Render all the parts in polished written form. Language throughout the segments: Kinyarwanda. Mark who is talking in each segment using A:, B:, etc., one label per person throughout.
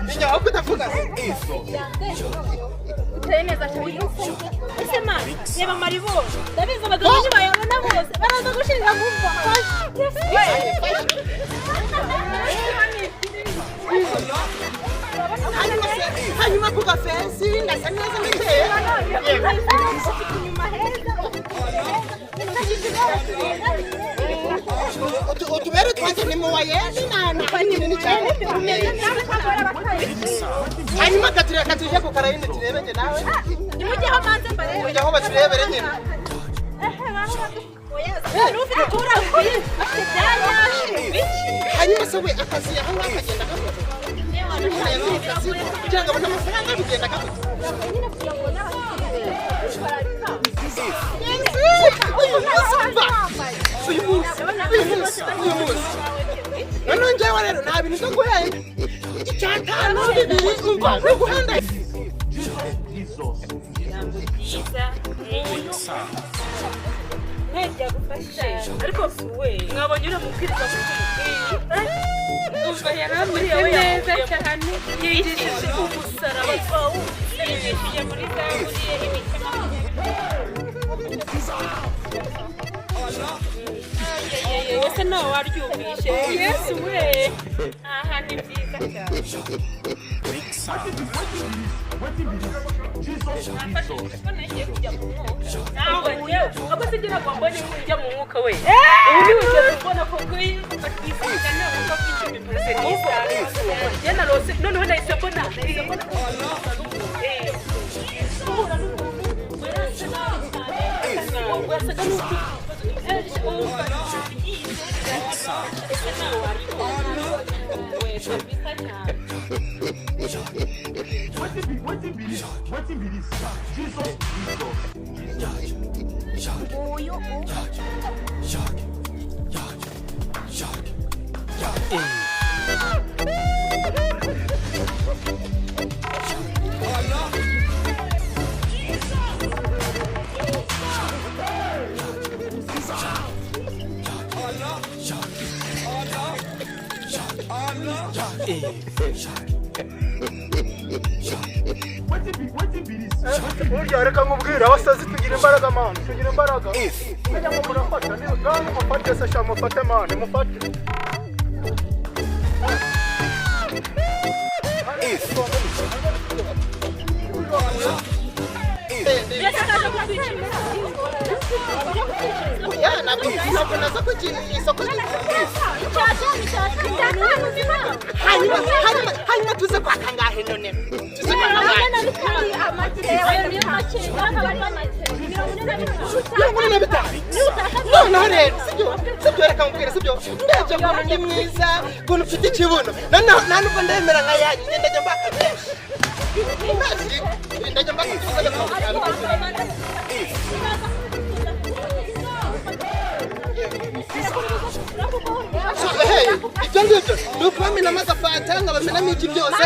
A: Ninja wako tafuta isso.
B: Neza cyane. Ese mama, yeba maribo. Ndabiza abagabo bayabona bose. Baraza gushinga mumva.
A: Hanyuma ku gafensi ngasa neza miteye. Utubere twanje ni mu wayeni nana kanini cyane. Hanyuma katuje ku karayindi turebenge nawe.
B: Nimujye ho manze mbare.
A: Ujya ho baturebere nyine. Hanyuma se we akazi yaho akagenda gakoze. Kugira ngo abone amafaranga bigenda gakoze. Uyu munsi none njyewe rero nta bintu byo guhenda icyatanu bibiri umva no guhenda
B: Nejya gufasha ariko we mwabonye uri mubwiriza umva yaramuri yawe neza cyane yigishije umusaraba wawo yigishije muri zaburiye imitima wese nawe waryumvishe Yesu we aha ni byiza cyane
A: Burya reka nkubwira abasazi tugira imbaraga mani tugira imbaraga mujya mu murafata ni kandi mufate se sha mufate mani mufate hanyuma tuze kwa kangahe none tuze kwa kangahe no rero sibyo reka nkubwire sibyo ndaje mbona ndi mwiza mbona ufite ikibuno nta nubwo ndemera nka yanyu ndaje mbaka ndaje mbaka ibyo ngibyo ni ukubamena amazi afata ngo bamenamo iki byose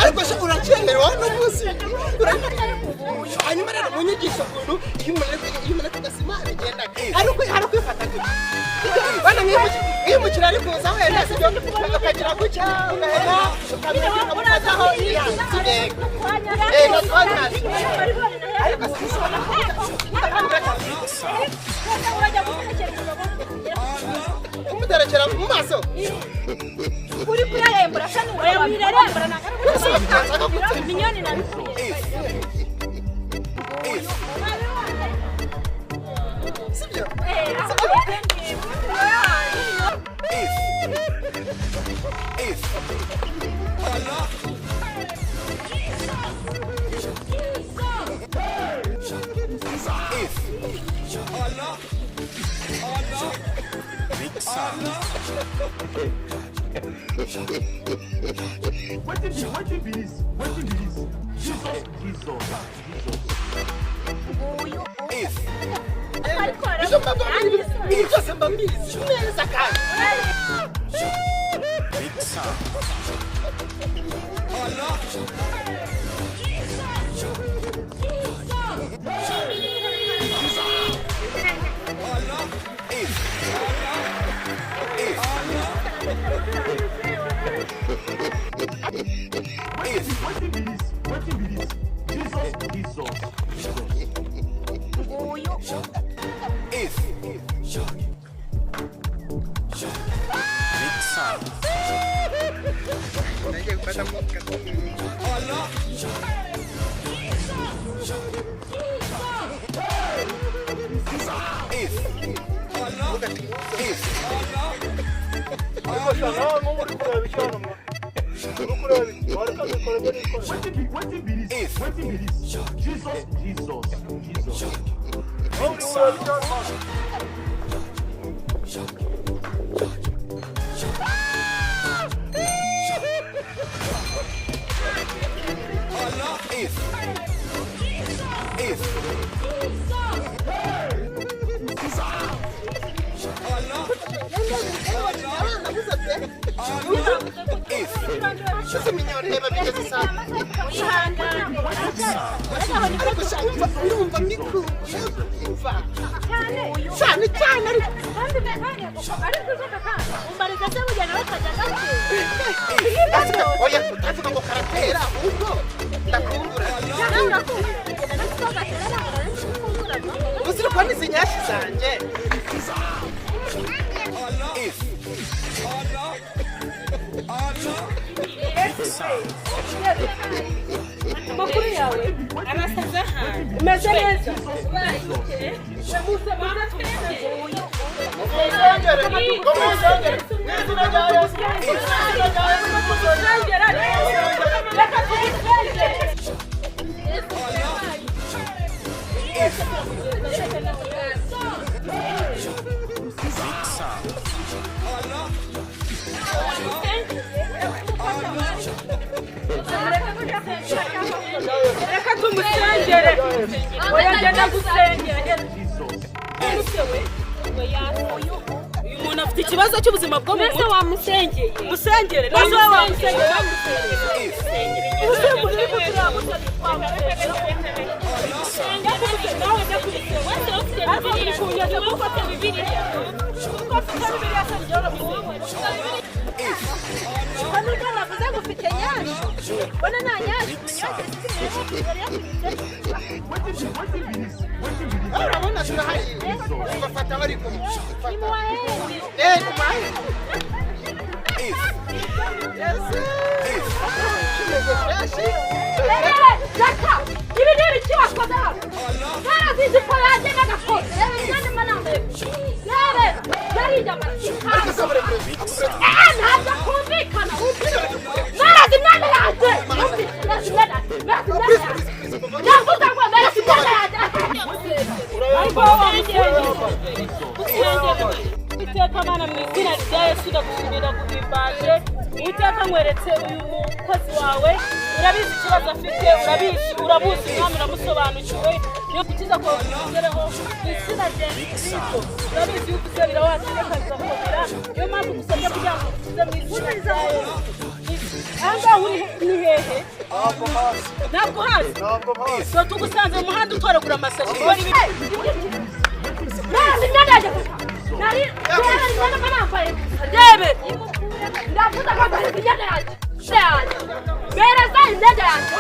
A: ariko se urakenewe no munsi hanyuma rero munyigisha ukuntu iyo umuntu tugasima agenda hari kwifata gutya bana nk'imukira ari kuza wenda sibyo ukagira gutya ugahera ukamufazaho umuterekera mu maso
B: uri kurarembura kandi wirarembura nagaruka minyoni na
A: sibyo byose mbabizi neza kandi
B: ikibazo cy'ubuzima bwo mu mutwe wamusengeye musengere nazo wamusengere Iteka mana mu izina rya Yesu ndagushimira guhimbaje Iteka nkweretse uyu mukozi wawe urabizi ikibazo afite urabuzi mwami uramusobanukiwe niyo kukiza ko bigereho izina rya Kristo urabizi yuko usabira wacu akazakomera niyo mpamvu gusabye kugira ngo ukize mu izina rya Yesu anga uri ni hehe ntabwo hasi so tugusanze mu muhanda utoragura amasashi bari Nari nari manambaye debe ndavuga ko bari bijyana yaje cyane bera sai ndende yaje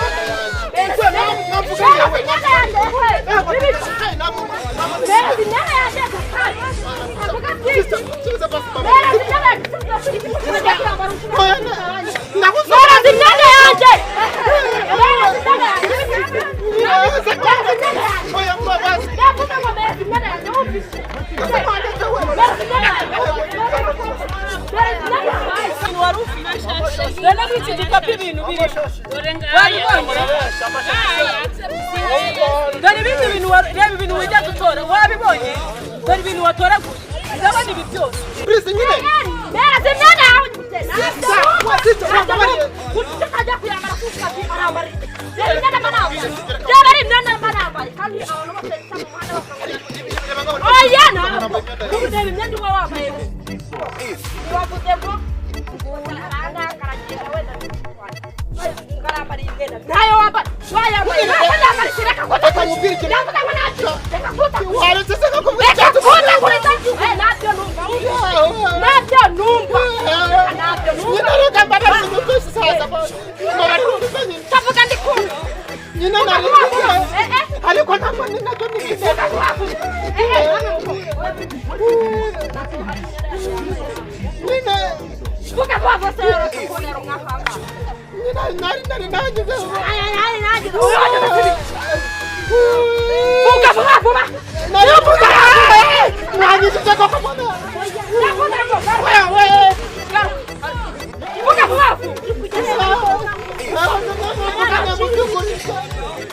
B: Dana bici dikapi ibintu biri. Dana bici ibintu reba ibintu wajya gutora wabibonye. Dana ibintu watoraguye. Ndabona ibi byose.
A: Please nyine.
C: Bera zimena aho kujya kuyambara kuko arambara. Dana manamba. Dana manamba. Kandi abantu bose cyangwa oya na. Kuko imyenda uba wambaye. Wavuze ko nayo wamba wayambaye shiraka ko
A: akamubwira ikintu waretse kakubwira
C: nabyo numva
A: nyina rugamba n'umuntu saza
C: tavuga ndi ku
A: nyina nari ariko ntabwo ninacyo nigiteka nyina
C: vuga kwa você kubonera umwafanga
A: nari nagize
C: vuga vuba vuba
A: nagishije koko mwana
C: vuga vuba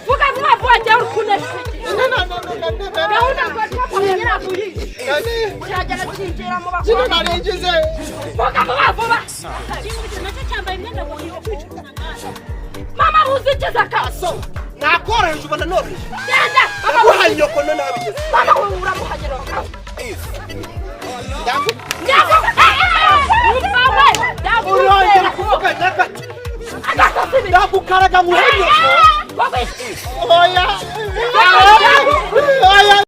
C: vuga vuba vuba jya urukunesha gahunda twakamenyera kuyi kiragera kinjira mu bakora
A: sino narigize
C: vuga vuba vuba
B: nacyo cyambaye imyenda ngo yicucuza nkana
C: mama muzikiza kaso
A: nakoroheje ubona noroheje
C: genda
A: naguhaye nyoko none nabigize
C: mama we uramuhagera
A: urongera kuvuga nyakati ndagukaraga mu henyo oya